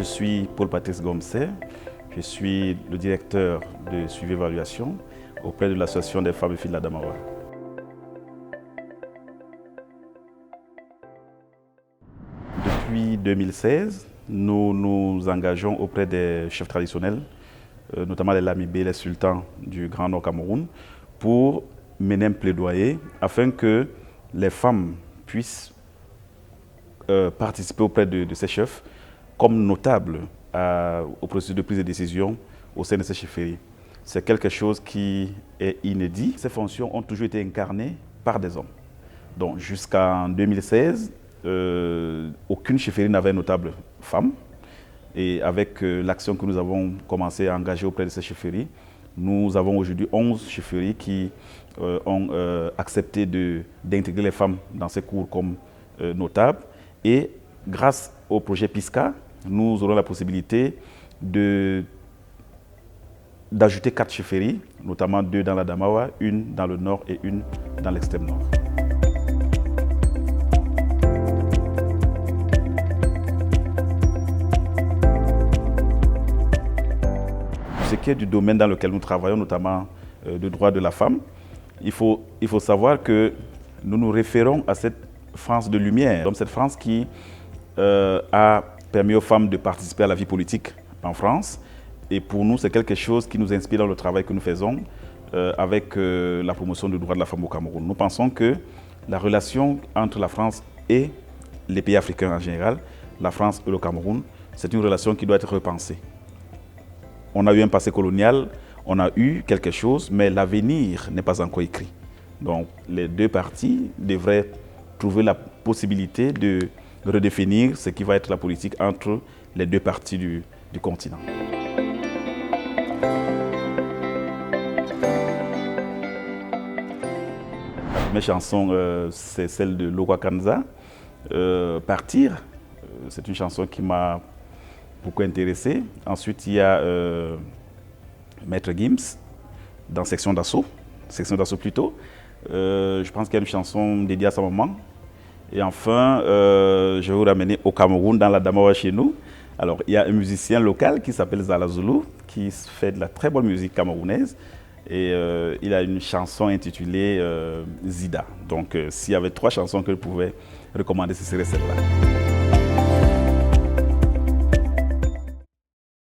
Je suis Paul-Patrice Gomsé, je suis le directeur de suivi évaluation auprès de l'Association des femmes et filles de l'Adamawa. Depuis 2016, nous nous engageons auprès des chefs traditionnels, notamment les Lamibé, les sultans du Grand Nord Cameroun, pour mener un plaidoyer afin que les femmes puissent participer auprès de ces chefs comme notables au processus de prise de décision au sein de ces chefferies. C'est quelque chose qui est inédit. Ces fonctions ont toujours été incarnées par des hommes. Donc jusqu'en 2016, aucune chefferie n'avait notable femme. Et avec l'action que nous avons commencé à engager auprès de ces chefferies, nous avons aujourd'hui 11 chefferies qui ont accepté d'intégrer les femmes dans ces cours comme notables. Et grâce au projet PISCA, nous aurons la possibilité d'ajouter 4 chefferies, notamment 2 dans l'Adamawa, une dans le nord et une dans l'extrême nord. Ce qui est du domaine dans lequel nous travaillons, notamment le droit de la femme, il faut savoir que nous nous référons à cette France de lumière, cette France qui a permis aux femmes de participer à la vie politique en France. Et pour nous, c'est quelque chose qui nous inspire dans le travail que nous faisons avec la promotion du droit de la femme au Cameroun. Nous pensons que la relation entre la France et les pays africains en général, la France et le Cameroun, c'est une relation qui doit être repensée. On a eu un passé colonial, on a eu quelque chose, mais l'avenir n'est pas encore écrit. Donc les deux parties devraient trouver la possibilité de redéfinir ce qui va être la politique entre les deux parties du continent. Mes chansons, c'est celle de Lokwa Kanza, Partir. C'est une chanson qui m'a beaucoup intéressé. Ensuite, il y a Maître Gims dans Section d'Assaut plutôt. Je pense qu'il y a une chanson dédiée à sa maman. Et enfin, je vais vous ramener au Cameroun, dans l'Adamawa chez nous. Alors, il y a un musicien local qui s'appelle Zala Zulu, qui fait de la très bonne musique camerounaise. Et il a une chanson intitulée Zida. Donc, s'il y avait 3 chansons que je pouvais recommander, ce serait celle-là.